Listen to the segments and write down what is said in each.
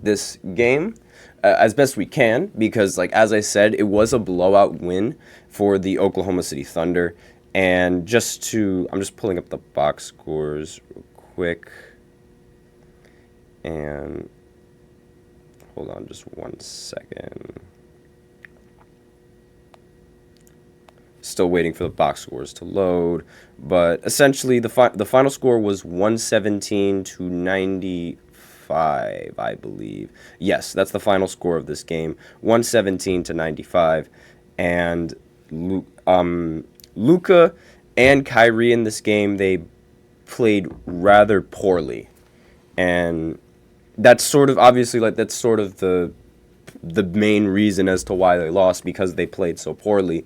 this game as best we can because, like as I said, it was a blowout win for the Oklahoma City Thunder. And I'm just pulling up the box scores real quick. And hold on just 1 second. Still waiting for the box scores to load, but essentially the final score was 117 to 95, I believe. Yes, that's the final score of this game, 117 to 95, and Luka and Kyrie in this game, they played rather poorly, and that's sort of the main reason as to why they lost, because they played so poorly.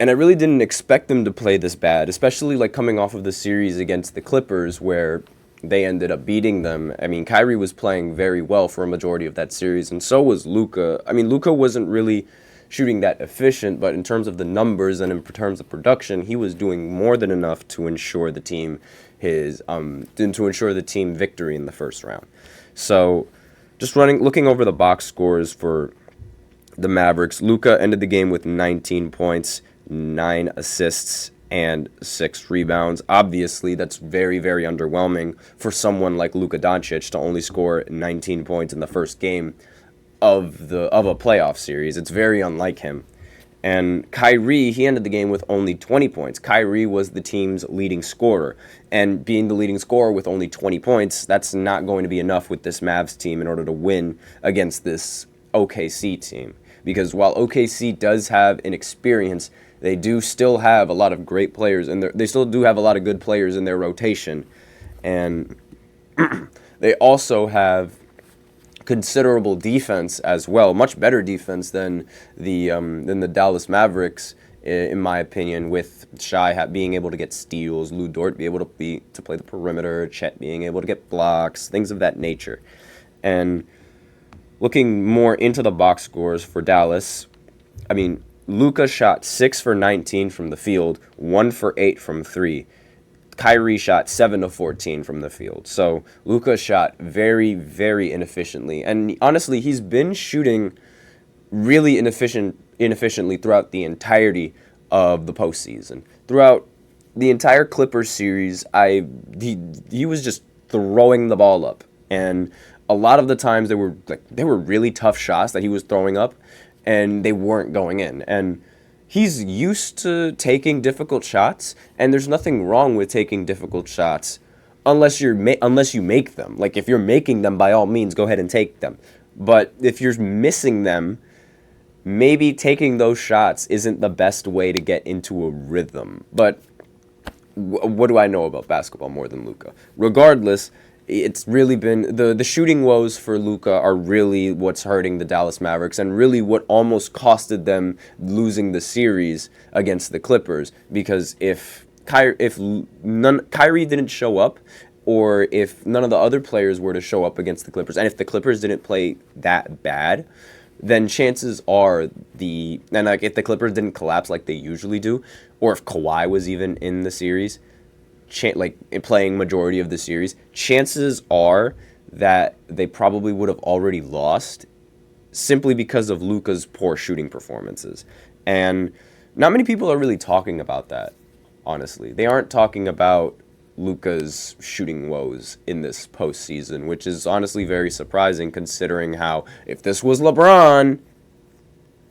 And I really didn't expect them to play this bad, especially like coming off of the series against the Clippers where they ended up beating them. I mean, Kyrie was playing very well for a majority of that series, and so was Luka. I mean, Luka wasn't really shooting that efficient, but in terms of the numbers and in terms of production, he was doing more than enough to ensure the team victory in the first round. So, just looking over the box scores for the Mavericks, Luka ended the game with 19 points, 9 assists, and 6 rebounds. Obviously, that's very, very underwhelming for someone like Luka Doncic to only score 19 points in the first game of a playoff series. It's very unlike him. And Kyrie, he ended the game with only 20 points. Kyrie was the team's leading scorer. And being the leading scorer with only 20 points, that's not going to be enough with this Mavs team in order to win against this OKC team. Because while OKC does have an experience, they do still have a lot of great players, and they still do have a lot of good players in their rotation. And they also have considerable defense as well, much better defense than the Dallas Mavericks, in my opinion, with Shai being able to get steals, Lou Dort being able to play the perimeter, Chet being able to get blocks, things of that nature. And looking more into the box scores for Dallas, I mean, Luka shot 6 for 19 from the field, 1 for 8 from 3. Kyrie shot 7 of 14 from the field. So Luka shot very, very inefficiently. And honestly, he's been shooting really inefficiently throughout the entirety of the postseason. Throughout the entire Clippers series, he was just throwing the ball up. And a lot of the times they were really tough shots that he was throwing up, and they weren't going in. And he's used to taking difficult shots, and there's nothing wrong with taking difficult shots unless you make them. Like, if you're making them, by all means, go ahead and take them. But if you're missing them, maybe taking those shots isn't the best way to get into a rhythm. But what do I know about basketball more than Luka? Regardless, it's really been the shooting woes for Luka are really what's hurting the Dallas Mavericks, and really what almost costed them losing the series against the Clippers. Because if Kyrie didn't show up, or if none of the other players were to show up against the Clippers, and if the Clippers didn't play that bad, then chances are if the Clippers didn't collapse like they usually do, or if Kawhi was even in the series, playing majority of the series, chances are that they probably would have already lost simply because of Luka's poor shooting performances. And not many people are really talking about that, honestly. They aren't talking about Luka's shooting woes in this postseason, which is honestly very surprising considering how, if this was LeBron,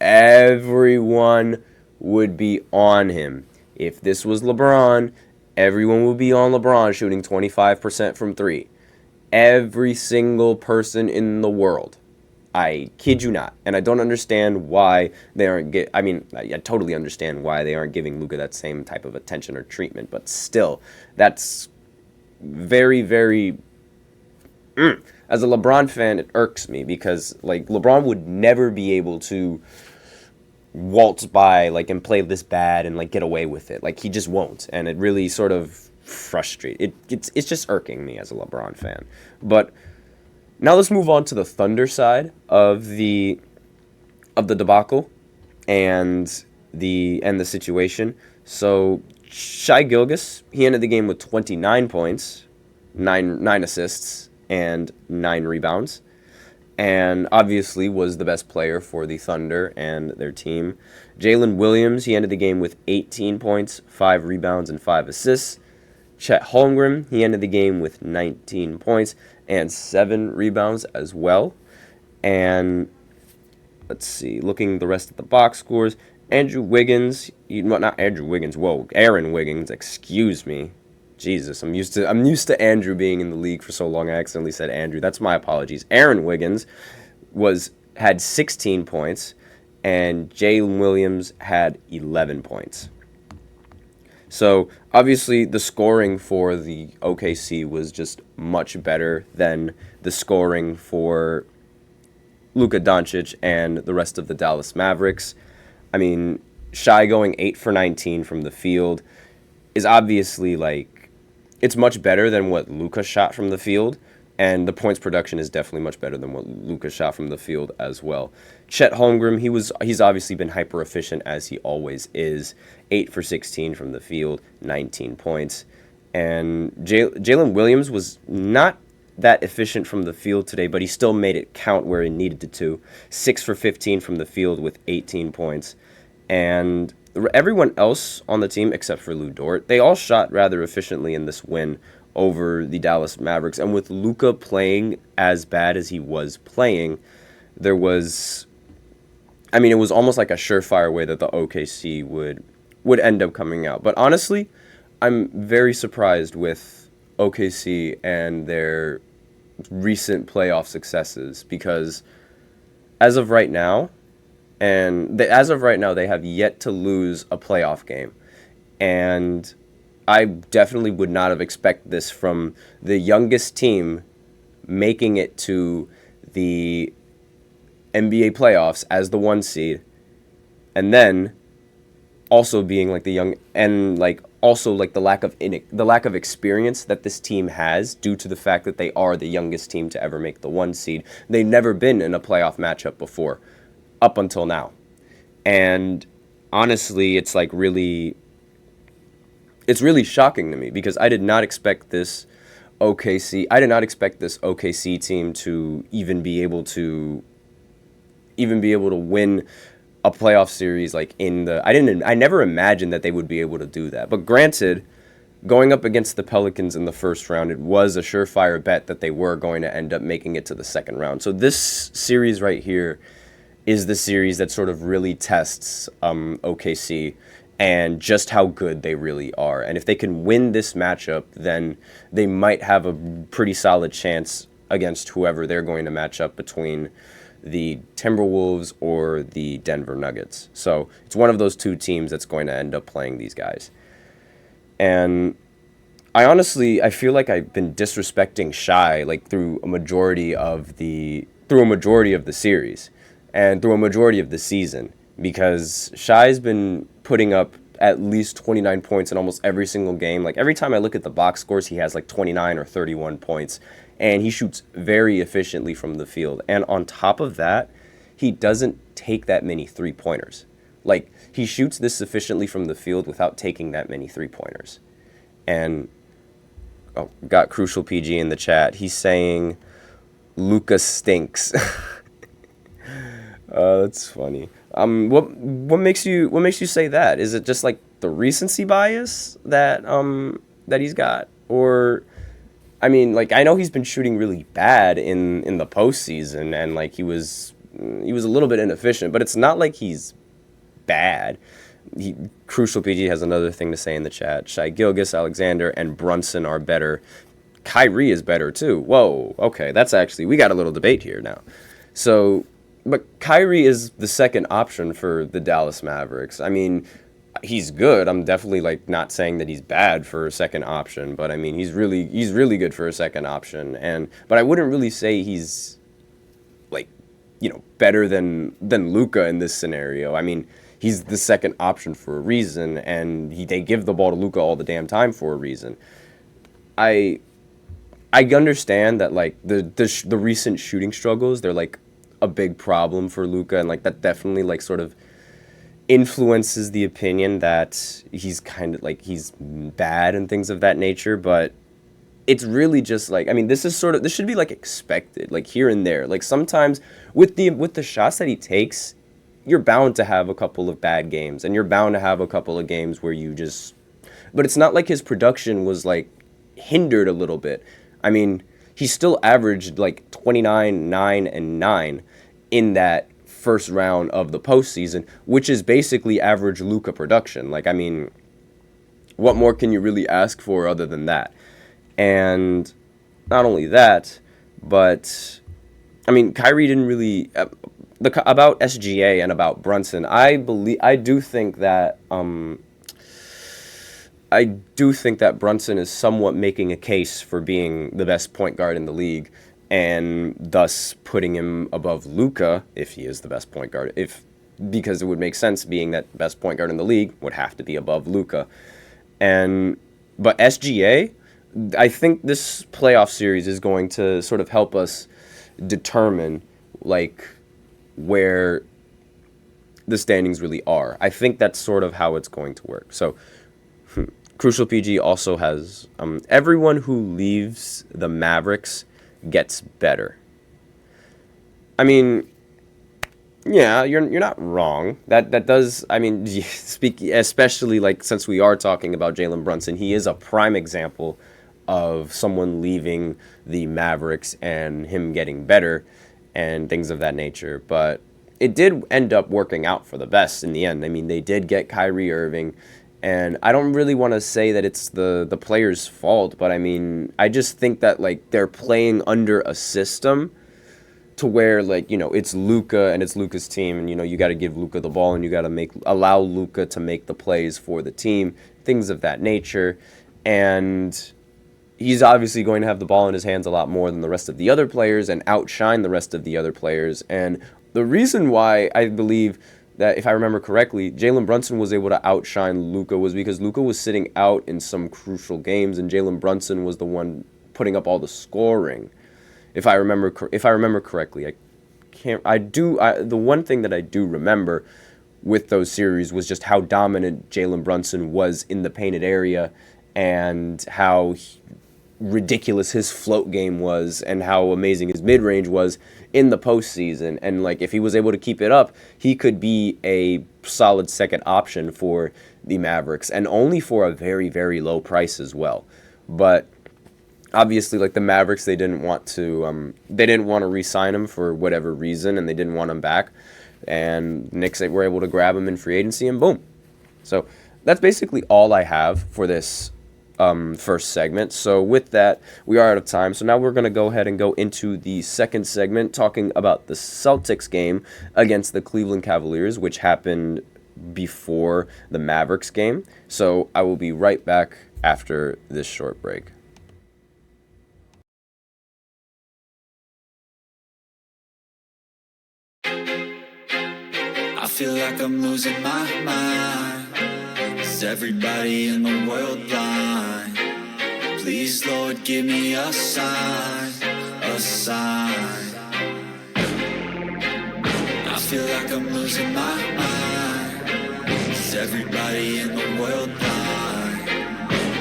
everyone would be on him. If this was LeBron, everyone would be on LeBron shooting 25% from 3. Every single person in the world. I kid you not. And I don't understand why they aren't I totally understand why they aren't giving Luka that same type of attention or treatment, but still, that's very, very... As a LeBron fan, it irks me because, LeBron would never be able to waltz by, and play this bad and, get away with it. He just won't. And it really sort of frustrates... It's just irking me as a LeBron fan. But now let's move on to the Thunder side of the debacle and the situation. So Shai Gilgeous, he ended the game with 29 points, 9 assists, and 9 rebounds. and obviously was the best player for the Thunder and their team. Jalen Williams, he ended the game with 18 points, 5 rebounds, and 5 assists. Chet Holmgren, he ended the game with 19 points and 7 rebounds as well. And let's see, looking the rest of the box scores, Aaron Wiggins, excuse me. Jesus, I'm used to Andrew being in the league for so long. I accidentally said Andrew. That's my apologies. Aaron Wiggins had 16 points, and Jalen Williams had 11 points. So obviously the scoring for the OKC was just much better than the scoring for Luka Doncic and the rest of the Dallas Mavericks. I mean, Shai going 8 for 19 from the field is obviously it's much better than what Luka shot from the field, and the points production is definitely much better than what Luka shot from the field as well. Chet Holmgren, he's obviously been hyper efficient as he always is. 8 for 16 from the field, 19 points. And Jalen Williams was not that efficient from the field today, but he still made it count where he needed it to. 6 for 15 from the field with 18 points. And everyone else on the team, except for Lu Dort, they all shot rather efficiently in this win over the Dallas Mavericks. And with Luka playing as bad as he was playing, it was almost like a surefire way that the OKC would end up coming out. But honestly, I'm very surprised with OKC and their recent playoff successes, because as of right now, they have yet to lose a playoff game. And I definitely would not have expected this from the youngest team making it to the NBA playoffs as the 1 seed, and then also being the young, and the lack of experience that this team has due to the fact that they are the youngest team to ever make the 1 seed. They've never been in a playoff matchup before, up until now. And honestly, it's really shocking to me, because I did not expect this OKC team to even be able to win a playoff series I never imagined that they would be able to do that. But granted, going up against the Pelicans in the first round, it was a surefire bet that they were going to end up making it to the second round. So this series right here is the series that sort of really tests OKC and just how good they really are. And if they can win this matchup, then they might have a pretty solid chance against whoever they're going to match up between the Timberwolves or the Denver Nuggets. So it's one of those two teams that's going to end up playing these guys. And I feel like I've been disrespecting Shai through a majority of the series and through a majority of the season, because Shai's been putting up at least 29 points in almost every single game. Every time I look at the box scores, he has 29 or 31 points, and he shoots very efficiently from the field. And on top of that, he doesn't take that many three-pointers. He shoots this efficiently from the field without taking that many three-pointers. And got Crucial PG in the chat. He's saying Luka stinks. That's funny. What makes you say that? Is it just the recency bias that he's got, or I know he's been shooting really bad in the postseason, and he was a little bit inefficient, but it's not like he's bad. Crucial PG has another thing to say in the chat. Shai Gilgeous-Alexander and Brunson are better. Kyrie is better too. Whoa, okay, we got a little debate here now. So. But Kyrie is the second option for the Dallas Mavericks. He's good. I'm definitely not saying that he's bad for a second option, but he's really good for a second option. But I wouldn't really say he's better than Luka in this scenario. He's the second option for a reason, and they give the ball to Luka all the damn time for a reason. I understand that the recent shooting struggles, they're a big problem for Luka, and that definitely sort of influences the opinion that he's kind of he's bad and things of that nature. But it's really just like, I mean, this should be like expected, like here and there. Like sometimes with the shots that he takes, you're bound to have a couple of bad games, and you're bound to have a couple of games where but it's not like his production was like hindered a little bit. I mean, he still averaged like 29, 9, and 9 in that first round of the postseason, which is basically average Luka production. Like, I mean, what more can you really ask for other than that? And not only that, but I mean, Kyrie didn't really about SGA and about Brunson. I do think that Brunson is somewhat making a case for being the best point guard in the league, and thus putting him above Luka if he is the best point guard. Because it would make sense, being that the best point guard in the league would have to be above Luka. But SGA, I think this playoff series is going to sort of help us determine like where the standings really are. I think that's sort of how it's going to work. So Crucial PG also has everyone who leaves the Mavericks gets better. I mean, yeah, you're not wrong. That does, I mean, especially like since we are talking about Jalen Brunson, he is a prime example of someone leaving the Mavericks and him getting better and things of that nature. But it did end up working out for the best in the end. I mean, they did get Kyrie Irving, and I don't really want to say that it's the players' fault, but I mean, I just think that like they're playing under a system to where, like, you know, it's Luka and it's Luka's team, and, you know, you got to give Luka the ball and you got to allow Luka to make the plays for the team, things of that nature. And he's obviously going to have the ball in his hands a lot more than the rest of the other players and outshine the rest of the other players. And the reason why I believe that, if I remember correctly, Jalen Brunson was able to outshine Luka was because Luka was sitting out in some crucial games, and Jalen Brunson was the one putting up all the scoring. If I remember correctly, the one thing that I do remember with those series was just how dominant Jalen Brunson was in the painted area, and how ridiculous his float game was, and how amazing his mid-range was in the postseason. And like, if he was able to keep it up, he could be a solid second option for the Mavericks, and only for a very, very low price as well. But obviously, like, the Mavericks, they didn't want to re-sign him for whatever reason, and they didn't want him back. And Knicks were able to grab him in free agency, and boom. So that's basically all I have for this first segment. So with that, we are out of time. So now we're going to go ahead and go into the second segment, talking about the Celtics game against the Cleveland Cavaliers, which happened before the Mavericks game. So I will be right back after this short break. I feel like I'm losing my mind. Is everybody in the world blind? Please, Lord, give me a sign, a sign. I feel like I'm losing my mind. Is everybody in the world blind?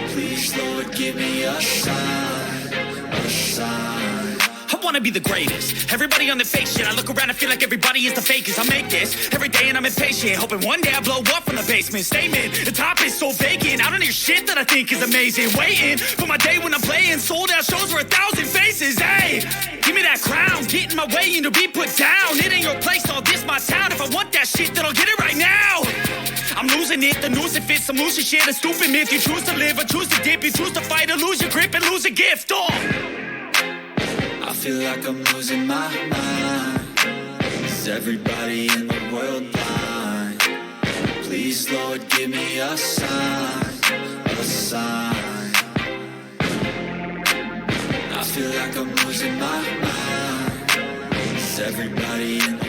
Please, Lord, give me a sign, a sign. I wanna be the greatest. Everybody on the fake shit. I look around and feel like everybody is the fakest. I make this every day and I'm impatient, hoping one day I blow up from the basement. Statement, the top is so vacant. I don't hear shit that I think is amazing. Waiting for my day when I'm playing sold out shows for 1,000 faces. Hey, give me that crown. Get in my way and to be put down. It ain't your place, all this my town. If I want that shit, then I'll get it right now. I'm losing it, the noose it fits. Some losing shit, a stupid myth. You choose to live or choose to dip. You choose to fight or lose your grip and lose a gift. I feel like I'm losing my mind. Is everybody in the world blind? Please, Lord, give me a sign, a sign. I feel like I'm losing my mind. Is everybody in the